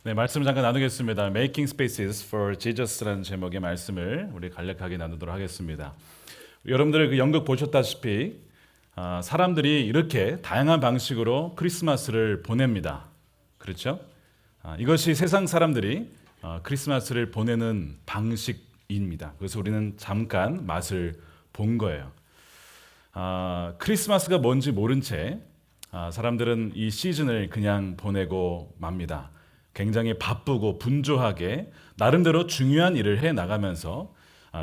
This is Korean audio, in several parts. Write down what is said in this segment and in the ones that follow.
네, 말씀 잠깐 나누겠습니다. Making Spaces for Jesus라는 제목의 말씀을 우리 간략하게 나누도록 하겠습니다. 여러분들 그 연극 보셨다시피 사람들이 이렇게 다양한 방식으로 크리스마스를 보냅니다. 그렇죠? 이것이 세상 사람들이 크리스마스를 보내는 방식입니다. 그래서 우리는 잠깐 맛을 본 거예요. 크리스마스가 뭔지 모른 채 사람들은 이 시즌을 그냥 보내고 맙니다. 굉장히 바쁘고 분주하게 나름대로 중요한 일을 해 나가면서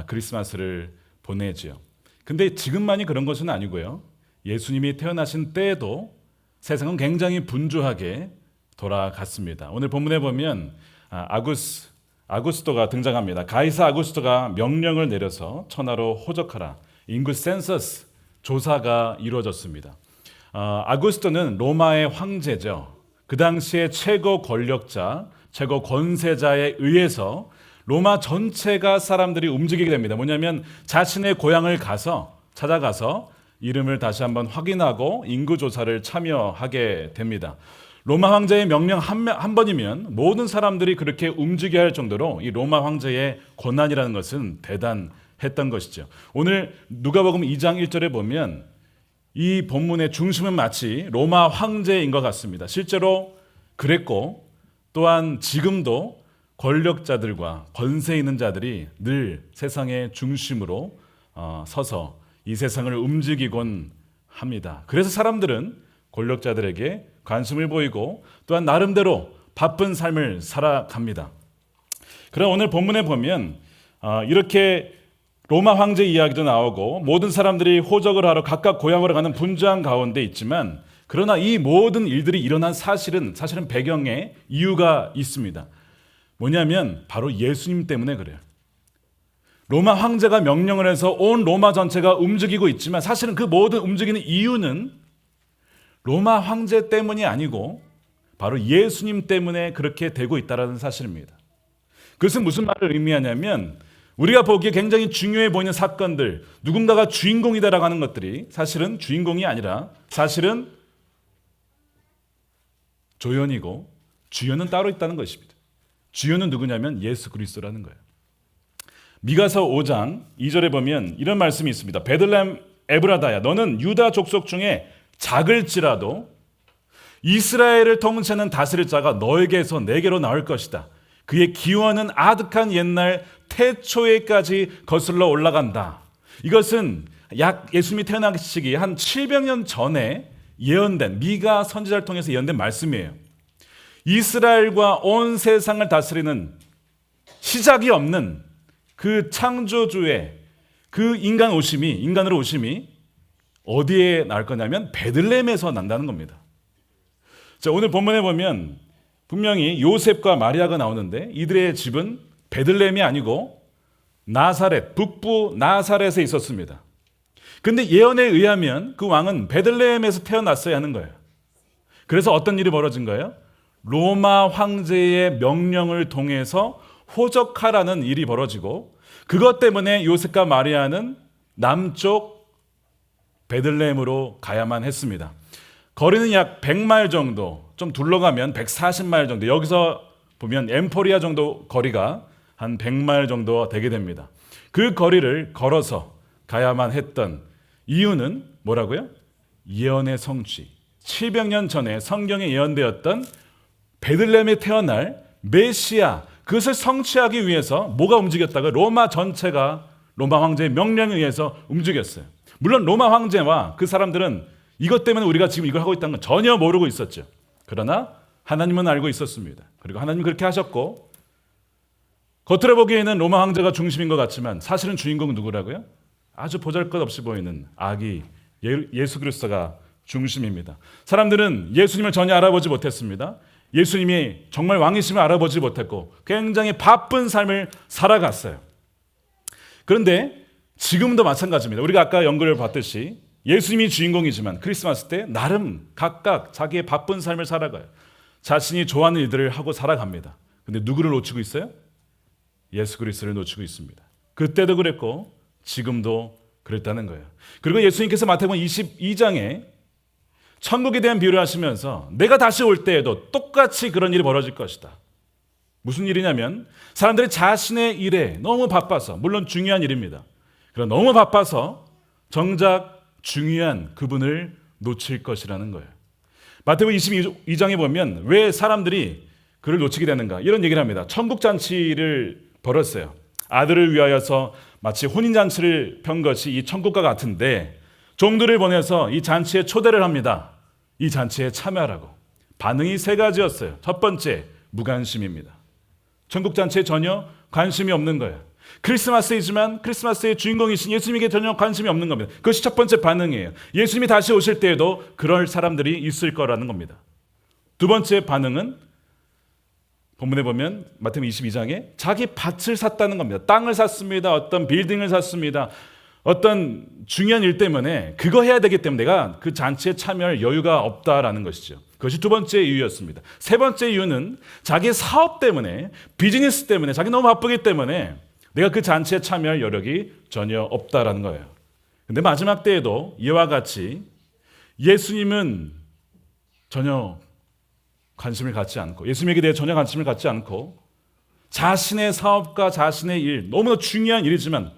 크리스마스를 보내죠. 근데 지금만이 그런 것은 아니고요. 예수님이 태어나신 때에도 세상은 굉장히 분주하게 돌아갔습니다. 오늘 본문에 보면 아구스토가 등장합니다. 가이사 아구스토가 명령을 내려서 천하로 호적하라. 인구 센서스 조사가 이루어졌습니다. 아구스토는 로마의 황제죠. 그 당시에 최고 권력자, 최고 권세자에 의해서 로마 전체가 사람들이 움직이게 됩니다. 뭐냐면 자신의 고향을 찾아가서 이름을 다시 한번 확인하고 인구조사를 참여하게 됩니다. 로마 황제의 명령 한 번이면 모든 사람들이 그렇게 움직여야 할 정도로 이 로마 황제의 권한이라는 것은 대단했던 것이죠. 오늘 누가복음 2장 1절에 보면 이 본문의 중심은 마치 로마 황제인 것 같습니다. 실제로 그랬고 또한 지금도 권력자들과 권세 있는 자들이 늘 세상의 중심으로 서서 이 세상을 움직이곤 합니다. 그래서 사람들은 권력자들에게 관심을 보이고 또한 나름대로 바쁜 삶을 살아갑니다. 그럼 오늘 본문에 보면 이렇게 로마 황제 이야기도 나오고 모든 사람들이 호적을 하러 각각 고향으로 가는 분주한 가운데 있지만 그러나 이 모든 일들이 일어난 사실은 배경에 이유가 있습니다. 뭐냐면 바로 예수님 때문에 그래요. 로마 황제가 명령을 해서 온 로마 전체가 움직이고 있지만 사실은 그 모든 움직이는 이유는 로마 황제 때문이 아니고 바로 예수님 때문에 그렇게 되고 있다는 사실입니다. 그것은 무슨 말을 의미하냐면 우리가 보기에 굉장히 중요해 보이는 사건들, 누군가가 주인공이다라고 하는 것들이 사실은 주인공이 아니라 사실은 조연이고 주연은 따로 있다는 것입니다. 주연은 누구냐면 예수 그리스도라는 거예요. 미가서 5장 2절에 보면 이런 말씀이 있습니다. 베들레헴 에브라다야 너는 유다 족속 중에 작을지라도 이스라엘을 통치하는 다스릴 자가 너에게서 내게로 나올 것이다. 그의 기원은 아득한 옛날 태초에까지 거슬러 올라간다. 이것은 약 예수님이 태어나시기 한 700년 전에 예언된 미가 선지자를 통해서 예언된 말씀이에요. 이스라엘과 온 세상을 다스리는 시작이 없는 그 창조주의 그 인간으로 오심이 어디에 날 거냐면 베들레헴에서 난다는 겁니다. 자, 오늘 본문에 보면 분명히 요셉과 마리아가 나오는데 이들의 집은 베들레헴이 아니고 나사렛, 북부 나사렛에 있었습니다. 근데 예언에 의하면 그 왕은 베들레헴에서 태어났어야 하는 거예요. 그래서 어떤 일이 벌어진 거예요? 로마 황제의 명령을 통해서 호적하라는 일이 벌어지고 그것 때문에 요셉과 마리아는 남쪽 베들레헴으로 가야만 했습니다. 거리는 약 100마일 정도, 좀 둘러가면 140마일 정도, 여기서 보면 엠포리아 정도 거리가 한 100마일 정도 되게 됩니다. 그 거리를 걸어서 가야만 했던 이유는 뭐라고요? 예언의 성취. 700년 전에 성경에 예언되었던 베들레헴에 태어날 메시아, 그것을 성취하기 위해서 뭐가 움직였다고? 로마 전체가 로마 황제의 명령에 의해서 움직였어요. 물론 로마 황제와 그 사람들은 이것 때문에 우리가 지금 이걸 하고 있다는 건 전혀 모르고 있었죠. 그러나 하나님은 알고 있었습니다. 그리고 하나님은 그렇게 하셨고 겉으로 보기에는 로마 황제가 중심인 것 같지만 사실은 주인공은 누구라고요? 아주 보잘것없이 보이는 아기 예수 그리스도가 중심입니다. 사람들은 예수님을 전혀 알아보지 못했습니다. 예수님이 정말 왕이심을 알아보지 못했고 굉장히 바쁜 삶을 살아갔어요. 그런데 지금도 마찬가지입니다. 우리가 아까 연극을 봤듯이 예수님이 주인공이지만 크리스마스 때 나름 각각 자기의 바쁜 삶을 살아가요. 자신이 좋아하는 일들을 하고 살아갑니다. 근데 누구를 놓치고 있어요? 예수 그리스도를 놓치고 있습니다. 그때도 그랬고 지금도 그랬다는 거예요. 그리고 예수님께서 마태복음 22장에 천국에 대한 비유를 하시면서 내가 다시 올 때에도 똑같이 그런 일이 벌어질 것이다. 무슨 일이냐면 사람들이 자신의 일에 너무 바빠서, 물론 중요한 일입니다. 그러나 너무 바빠서 정작 중요한 그분을 놓칠 것이라는 거예요. 마태복음 22장에 보면 왜 사람들이 그를 놓치게 되는가 이런 얘기를 합니다. 천국잔치를 벌였어요. 아들을 위하여서 마치 혼인잔치를 편 것이 이 천국과 같은데 종들을 보내서 이 잔치에 초대를 합니다. 이 잔치에 참여하라고. 반응이 세 가지였어요. 첫 번째, 무관심입니다. 천국잔치에 전혀 관심이 없는 거예요. 크리스마스이지만 크리스마스의 주인공이신 예수님에게 전혀 관심이 없는 겁니다. 그것이 첫 번째 반응이에요. 예수님이 다시 오실 때에도 그럴 사람들이 있을 거라는 겁니다. 두 번째 반응은 본문에 보면 마태복음 22장에 자기 밭을 샀다는 겁니다. 땅을 샀습니다. 어떤 빌딩을 샀습니다. 어떤 중요한 일 때문에 그거 해야 되기 때문에 내가 그 잔치에 참여할 여유가 없다라는 것이죠. 그것이 두 번째 이유였습니다. 세 번째 이유는 자기 사업 때문에, 비즈니스 때문에, 자기 너무 바쁘기 때문에 내가 그 잔치에 참여할 여력이 전혀 없다라는 거예요. 근데 마지막 때에도 이와 같이 예수님은 전혀 관심을 갖지 않고, 예수님에게 대해 전혀 관심을 갖지 않고 자신의 사업과 자신의 일, 너무나 중요한 일이지만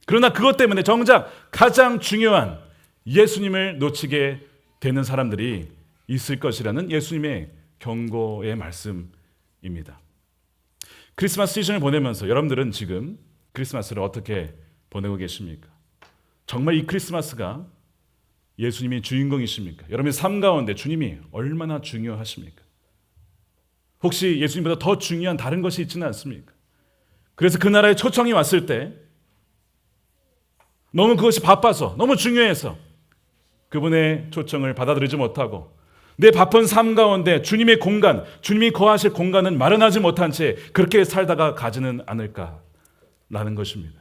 그러나 그것 때문에 정작 가장 중요한 예수님을 놓치게 되는 사람들이 있을 것이라는 예수님의 경고의 말씀입니다. 크리스마스 시즌을 보내면서 여러분들은 지금 크리스마스를 어떻게 보내고 계십니까? 정말 이 크리스마스가 예수님이 주인공이십니까? 여러분의 삶 가운데 주님이 얼마나 중요하십니까? 혹시 예수님보다 더 중요한 다른 것이 있지는 않습니까? 그래서 그 나라에 초청이 왔을 때 너무 그것이 바빠서, 너무 중요해서 그분의 초청을 받아들이지 못하고 내 바쁜 삶 가운데 주님의 공간, 주님이 거하실 공간은 마련하지 못한 채 그렇게 살다가 가지는 않을까라는 것입니다.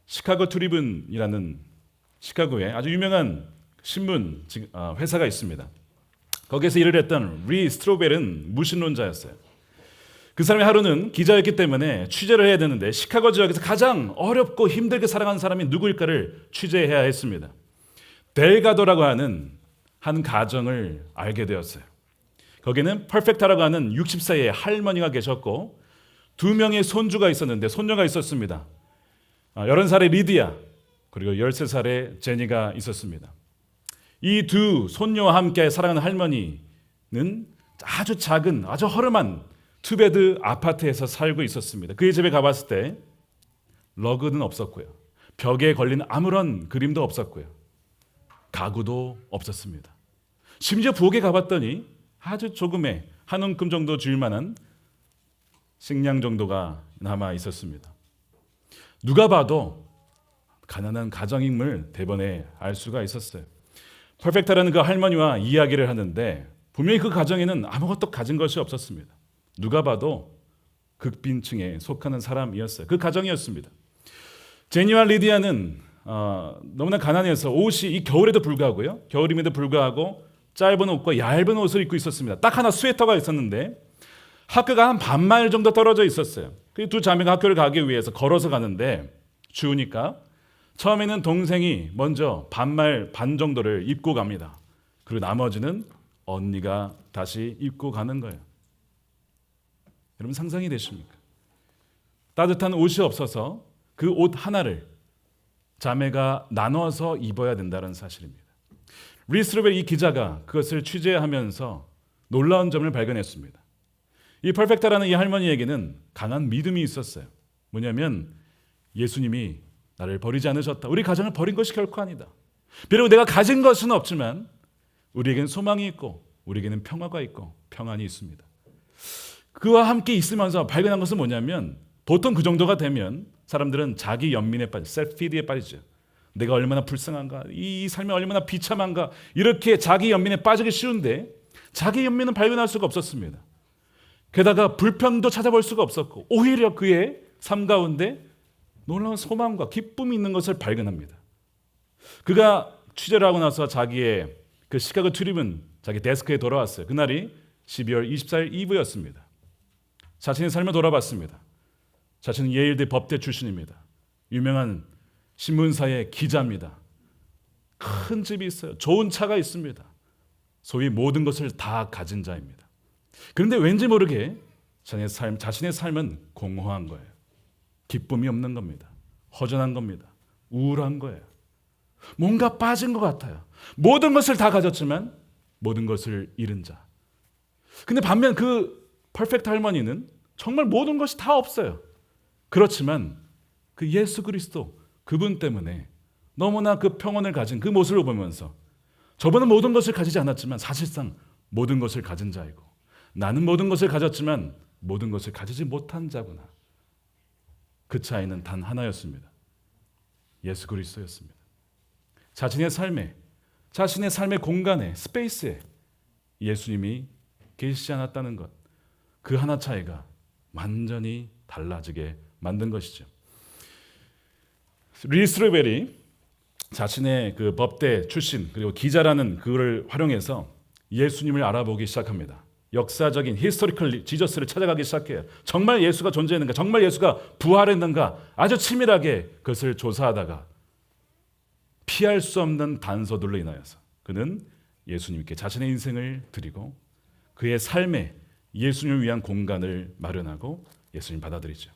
시카고 트리뷴이라는 시카고에 아주 유명한 신문 회사가 있습니다. 거기에서 일을 했던 리 스트로벨은 무신론자였어요. 그 사람이 하루는 기자였기 때문에 취재를 해야 되는데 시카고 지역에서 가장 어렵고 힘들게 살아가는 사람이 누구일까를 취재해야 했습니다. 델가도라고 하는 한 가정을 알게 되었어요. 거기는 퍼펙타라고 하는 60세의 할머니가 계셨고 2명의 손주가 있었는데 손녀가 있었습니다. 11살의 리디아 그리고 13살의 제니가 있었습니다. 이 두 손녀와 함께 살아가는 할머니는 아주 작은 아주 허름한 투베드 아파트에서 살고 있었습니다. 그의 집에 가봤을 때 러그는 없었고요. 벽에 걸린 아무런 그림도 없었고요. 가구도 없었습니다. 심지어 부엌에 가봤더니 아주 조금의 한 움큼 정도 줄 만한 식량 정도가 남아 있었습니다. 누가 봐도 가난한 가정임을 대번에 알 수가 있었어요. 퍼펙타라는 그 할머니와 이야기를 하는데 분명히 그 가정에는 아무것도 가진 것이 없었습니다. 누가 봐도 극빈층에 속하는 사람이었어요. 그 가정이었습니다. 제니와 리디아는 너무나 가난해서 옷이 이 겨울에도 불구하고요. 겨울임에도 불구하고 짧은 옷과 얇은 옷을 입고 있었습니다. 딱 하나 스웨터가 있었는데 학교가 한 반마일 정도 떨어져 있었어요. 그 두 자매가 학교를 가기 위해서 걸어서 가는데 추우니까 처음에는 동생이 먼저 반말 반 정도를 입고 갑니다. 그리고 나머지는 언니가 다시 입고 가는 거예요. 여러분 상상이 되십니까? 따뜻한 옷이 없어서 그 옷 하나를 자매가 나눠서 입어야 된다는 사실입니다. 리스트로벨 이 기자가 그것을 취재하면서 놀라운 점을 발견했습니다. 이 퍼펙타라는 이 할머니에게는 강한 믿음이 있었어요. 뭐냐면 예수님이 나를 버리지 않으셨다. 우리 가정을 버린 것이 결코 아니다. 비록 내가 가진 것은 없지만 우리에게는 소망이 있고 우리에게는 평화가 있고 평안이 있습니다. 그와 함께 있으면서 발견한 것은 뭐냐면 보통 그 정도가 되면 사람들은 자기 연민에 빠져 셀프피드에 빠지죠. 내가 얼마나 불쌍한가, 이 삶이 얼마나 비참한가 이렇게 자기 연민에 빠지기 쉬운데 자기 연민은 발견할 수가 없었습니다. 게다가 불평도 찾아볼 수가 없었고 오히려 그의 삶 가운데 놀라운 소망과 기쁨이 있는 것을 발견합니다. 그가 취재를 하고 나서 자기의 그 시카고 트리뷴 자기 데스크에 돌아왔어요. 그날이 12월 24일 이브였습니다. 자신의 삶을 돌아봤습니다. 자신은 예일대 법대 출신입니다. 유명한 신문사의 기자입니다. 큰 집이 있어요. 좋은 차가 있습니다. 소위 모든 것을 다 가진 자입니다. 그런데 왠지 모르게 자신의 삶은 공허한 거예요. 기쁨이 없는 겁니다. 허전한 겁니다. 우울한 거예요. 뭔가 빠진 것 같아요. 모든 것을 다 가졌지만 모든 것을 잃은 자. 근데 반면 그 퍼펙트 할머니는 정말 모든 것이 다 없어요. 그렇지만 그 예수 그리스도 그분 때문에 너무나 그 평온을 가진 그 모습을 보면서 저분은 모든 것을 가지지 않았지만 사실상 모든 것을 가진 자이고 나는 모든 것을 가졌지만 모든 것을 가지지 못한 자구나. 그 차이는 단 하나였습니다. 예수 그리스도였습니다. 자신의 삶의 공간에, 스페이스에 예수님이 계시지 않았다는 것. 그 하나 차이가 완전히 달라지게 만든 것이죠. 리스르벨이 자신의 그 법대 출신 그리고 기자라는 그걸 활용해서 예수님을 알아보기 시작합니다. 역사적인 히스토리컬 지저스를 찾아가기 시작해요. 정말 예수가 존재했는가? 정말 예수가 부활했는가? 아주 치밀하게 그것을 조사하다가 피할 수 없는 단서들로 인하여서 그는 예수님께 자신의 인생을 드리고 그의 삶에 예수님을 위한 공간을 마련하고 예수님 받아들이죠.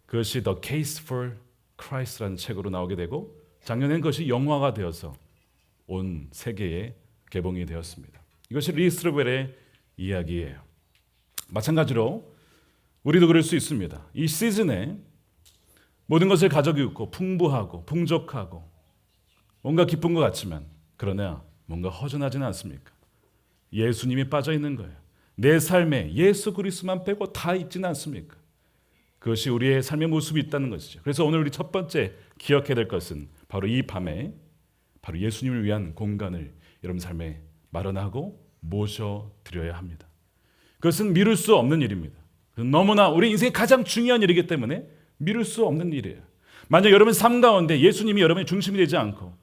그것이 The Case for Christ라는 책으로 나오게 되고 작년엔 그것이 영화가 되어서 온 세계에 개봉이 되었습니다. 이것이 리스르벨의 이야기예요. 마찬가지로 우리도 그럴 수 있습니다. 이 시즌에 모든 것을 가지고 있고 풍부하고 풍족하고 뭔가 기쁜 것 같지만 그러나 뭔가 허전하지는 않습니까? 예수님이 빠져 있는 거예요. 내 삶에 예수 그리스도만 빼고 다 있지는 않습니까? 그것이 우리의 삶의 모습이 있다는 것이죠. 그래서 오늘 우리 첫 번째 기억해야 될 것은 바로 이 밤에 바로 예수님을 위한 공간을 여러분 삶에 마련하고 모셔드려야 합니다. 그것은 미룰 수 없는 일입니다. 너무나 우리 인생의 가장 중요한 일이기 때문에 미룰 수 없는 일이에요. 만약 여러분 삶 가운데 예수님이 여러분의 중심이 되지 않고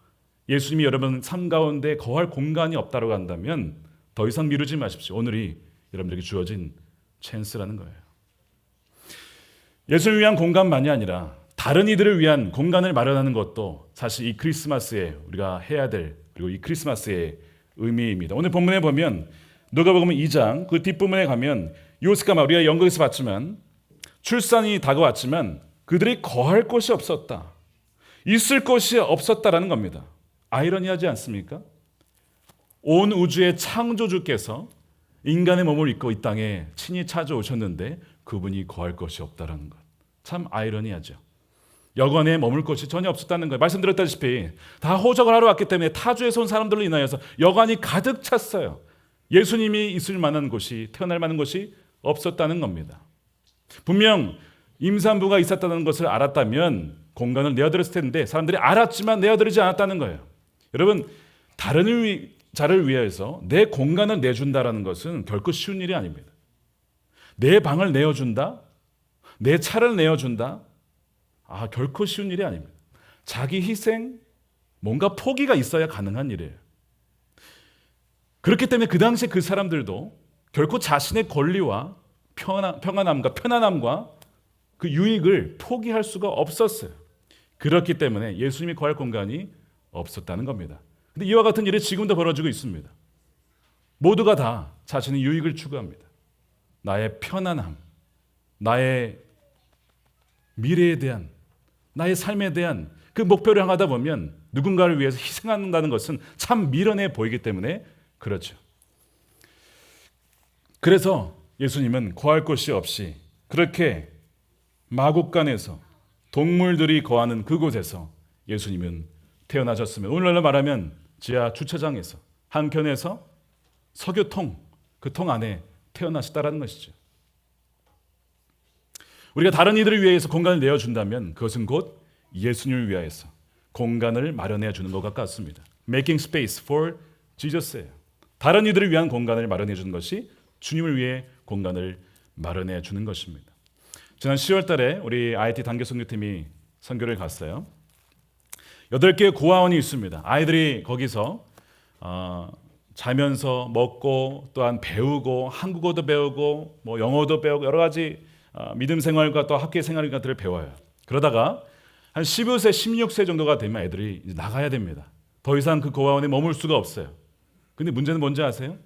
예수님이 여러분 삶 가운데 거할 공간이 없다고 한다면 더 이상 미루지 마십시오. 오늘이 여러분들에게 주어진 찬스라는 거예요. 예수를 위한 공간만이 아니라 다른 이들을 위한 공간을 마련하는 것도 사실 이 크리스마스에 우리가 해야 될 그리고 이 크리스마스의 의미입니다. 오늘 본문에 보면 누가복음 2장 그 뒷부분에 가면 요셉과 마리아 우리가 연극에서 봤지만 출산이 다가왔지만 그들이 거할 곳이 없었다. 있을 곳이 없었다라는 겁니다. 아이러니하지 않습니까? 온 우주의 창조주께서 인간의 몸을 입고 이 땅에 친히 찾아오셨는데 그분이 거할 곳이 없다라는 것. 참 아이러니하죠. 여관에 머물 곳이 전혀 없었다는 거예요. 말씀드렸다시피 다 호적을 하러 왔기 때문에 타주에서 온 사람들로 인하여서 여관이 가득 찼어요. 예수님이 있을 만한 곳이 태어날 만한 곳이 없었다는 겁니다. 분명 임산부가 있었다는 것을 알았다면 공간을 내어드렸을 텐데 사람들이 알았지만 내어드리지 않았다는 거예요. 여러분 다른 자를 위해서 내 공간을 내준다라는 것은 결코 쉬운 일이 아닙니다. 내 방을 내어준다? 내 차를 내어준다? 결코 쉬운 일이 아닙니다. 자기 희생, 뭔가 포기가 있어야 가능한 일이에요. 그렇기 때문에 그 당시에 그 사람들도 결코 자신의 권리와 평안함과 편안함과 그 유익을 포기할 수가 없었어요. 그렇기 때문에 예수님이 거할 공간이 없었다는 겁니다. 근데 이와 같은 일이 지금도 벌어지고 있습니다. 모두가 다 자신의 유익을 추구합니다. 나의 편안함, 나의 미래에 대한, 나의 삶에 대한 그 목표를 향하다 보면 누군가를 위해서 희생한다는 것은 참 미련해 보이기 때문에 그렇죠. 그래서 예수님은 거할 곳이 없이 그렇게 마국간에서 동물들이 거하는 그곳에서 예수님은 태어나셨으며 오늘날로 말하면 지하 주차장에서 한켠에서 석유통 그 통 안에 태어나셨다는 것이죠. 우리가 다른 이들을 위해서 공간을 내어준다면 그것은 곧 예수님을 위하여서 공간을 마련해 주는 것과 같습니다. Making space for Jesus예요. 다른 이들을 위한 공간을 마련해 주는 것이 주님을 위해 공간을 마련해 주는 것입니다. 지난 10월 달에 우리 IT 단계 선교팀이 선교를 갔어요. 8개의 고아원이 있습니다. 아이들이 거기서 자면서 먹고 또한 배우고 한국어도 배우고 뭐 영어도 배우고 여러 가지 믿음 생활과 또 학교 생활 같은 걸 배워요. 그러다가 한 15세, 16세 정도가 되면 애들이 이제 나가야 됩니다. 더 이상 그 고아원에 머물 수가 없어요. 근데 문제는 뭔지 아세요?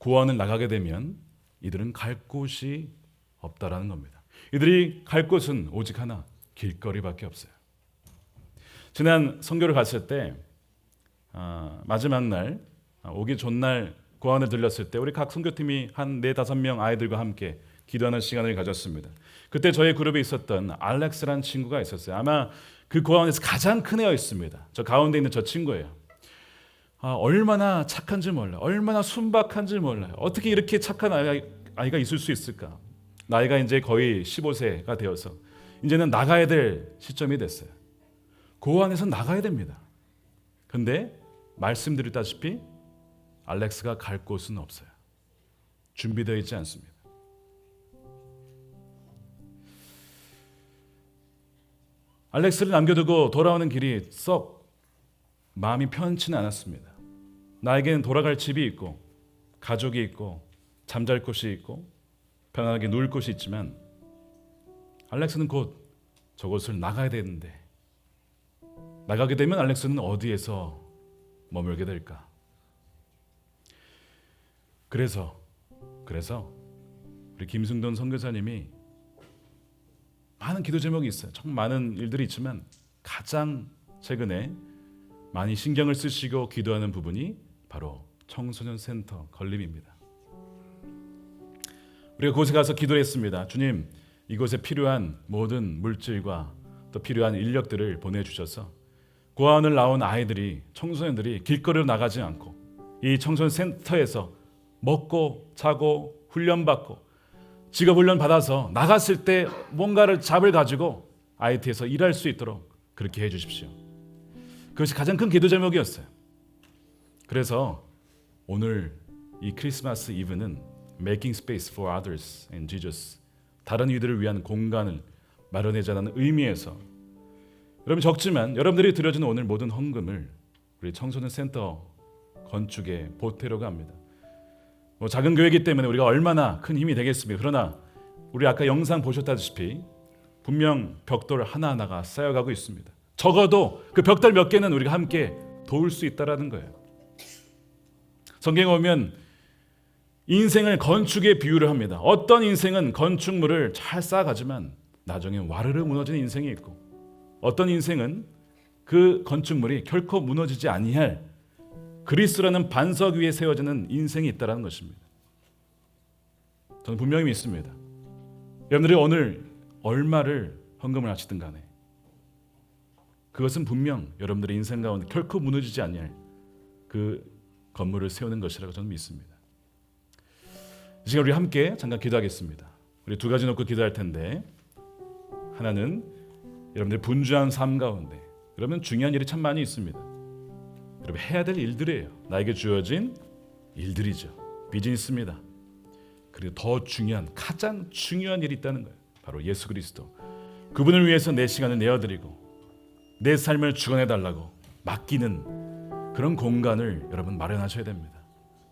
고아원을 나가게 되면 이들은 갈 곳이 없다라는 겁니다. 이들이 갈 곳은 오직 하나, 길거리밖에 없어요. 지난 선교를 갔을 때 마지막 날 오기 전날 고아원을 들렸을 때 우리 각 선교팀이 한 4-5명 아이들과 함께 기도하는 시간을 가졌습니다. 그때 저희 그룹에 있었던 알렉스라는 친구가 있었어요. 아마 그 고아원에서 가장 큰 애였습니다. 저 가운데 있는 저 친구예요. 얼마나 착한지 몰라요. 얼마나 순박한지 몰라요. 어떻게 이렇게 착한 아이가 있을 수 있을까? 나이가 이제 거의 15세가 되어서 이제는 나가야 될 시점이 됐어요. 고아원에서 나가야 됩니다. 근데 말씀드렸다시피 알렉스가 갈 곳은 없어요. 준비되어 있지 않습니다. 알렉스를 남겨두고 돌아오는 길이 썩 마음이 편치는 않았습니다. 나에게는 돌아갈 집이 있고 가족이 있고 잠잘 곳이 있고 편안하게 누울 곳이 있지만 알렉스는 곧 저곳을 나가야 되는데 나가게 되면 알렉스는 어디에서 머물게 될까? 그래서 우리 김승돈 선교사님이 많은 기도 제목이 있어요. 정말 많은 일들이 있지만 가장 최근에 많이 신경을 쓰시고 기도하는 부분이 바로 청소년 센터 건립입니다. 우리가 그곳에 가서 기도를 했습니다. 주님, 이곳에 필요한 모든 물질과 또 필요한 인력들을 보내주셔서 고아원을 나온 아이들이, 청소년들이 길거리로 나가지 않고 이 청소년 센터에서 먹고 자고 훈련받고 직업훈련 받아서 나갔을 때 뭔가를 잡을 가지고 IT에서 일할 수 있도록 그렇게 해주십시오. 그것이 가장 큰 기도 제목이었어요. 그래서 오늘 이 크리스마스 이브는 Making Space for Others and Jesus, 다른 이들을 위한 공간을 마련해자는 의미에서 여러분 적지만 여러분들이 드려주는 오늘 모든 헌금을 우리 청소년 센터 건축에 보태려고 합니다. 작은 교회이기 때문에 우리가 얼마나 큰 힘이 되겠습니까? 그러나 우리 아까 영상 보셨다시피 분명 벽돌 하나하나가 쌓여가고 있습니다. 적어도 그 벽돌 몇 개는 우리가 함께 도울 수 있다라는 거예요. 성경에 보면 인생을 건축에 비유를 합니다. 어떤 인생은 건축물을 잘 쌓아가지만 나중에 와르르 무너지는 인생이 있고 어떤 인생은 그 건축물이 결코 무너지지 아니할 그리스도라는 반석 위에 세워지는 인생이 있다는 것입니다. 저는 분명히 믿습니다. 여러분들이 오늘 얼마를 헌금을 하시든 간에 그것은 분명 여러분들의 인생 가운데 결코 무너지지 아니할 그 건물을 세우는 것이라고 저는 믿습니다. 이 시간 우리 함께 잠깐 기도하겠습니다. 우리 두 가지 놓고 기도할 텐데 하나는 여러분들 분주한 삶 가운데 여러분 중요한 일이 참 많이 있습니다. 여러분 해야 될 일들이에요. 나에게 주어진 일들이죠. 비즈니스입니다. 그리고 더 중요한 가장 중요한 일이 있다는 거예요. 바로 예수 그리스도. 그분을 위해서 내 시간을 내어드리고 내 삶을 주관해달라고 맡기는 그런 공간을 여러분 마련하셔야 됩니다.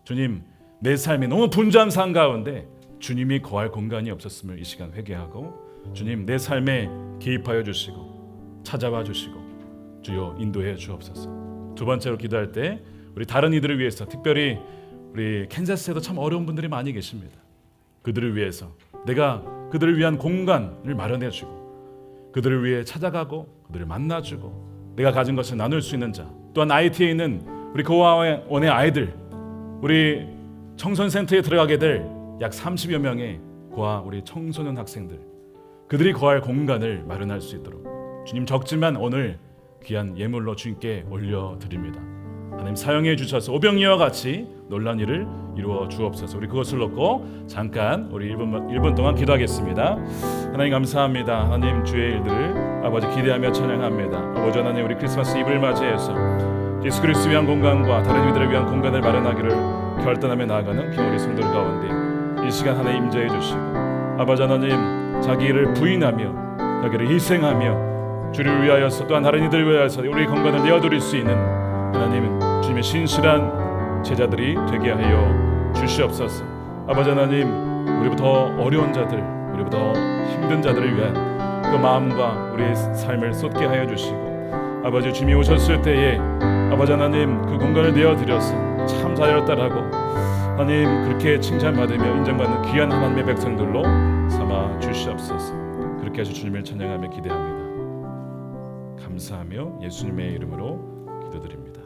주님, 내 삶이 너무 분주한 삶 가운데 주님이 거할 공간이 없었음을 이 시간 회개하고 주님 내 삶에 개입하여 주시고 찾아와 주시고 주여 인도해 주옵소서. 두 번째로 기도할 때 우리 다른 이들을 위해서 특별히 우리 캔자스에도 참 어려운 분들이 많이 계십니다. 그들을 위해서 내가 그들을 위한 공간을 마련해 주고 그들을 위해 찾아가고 그들을 만나주고 내가 가진 것을 나눌 수 있는 자, 또한 IT에 있는 우리 고아원의 아이들, 우리 청소년센터에 들어가게 될 약 30여 명의 고아 우리 청소년 학생들, 그들이 거할 공간을 마련할 수 있도록 주님 적지만 오늘 귀한 예물로 주님께 올려드립니다. 하나님 사용해 주셔서 오병이와 같이 놀라운 일을 이루어 주옵소서. 우리 그것을 놓고 잠깐 우리 1분 동안 기도하겠습니다. 하나님 감사합니다. 하나님 주의 일들을 아버지 기대하며 찬양합니다. 아버지 하나님 우리 크리스마스 이브를 맞이해서 예수 그리스도를 위한 공간과 다른 이들을 위한 공간을 마련하기를 결단하며 나아가는 긴 우리 성도들 가운데 이 시간 하나님 임재해 주시고 아버지 하나님 자기 일을 부인하며 자기를 희생하며 주를 위하여서 또한 다른 이들을 위하여서 우리 건강을 내어드릴 수 있는 하나님 주님의 신실한 제자들이 되게 하여 주시옵소서. 아버지 하나님 우리보다 어려운 자들, 우리보다 힘든 자들을 위한 그 마음과 우리의 삶을 쏟게 하여 주시고 아버지 주님이 오셨을 때에 아버지 하나님 그 공간을 내어드려서 참 잘했다라고 하나님 그렇게 칭찬받으며 인정받는 귀한 하나님의 백성들로 삼아 주시옵소서. 그렇게 하실 주님을 찬양하며 기대합니다. 감사하며 예수님의 이름으로 기도드립니다.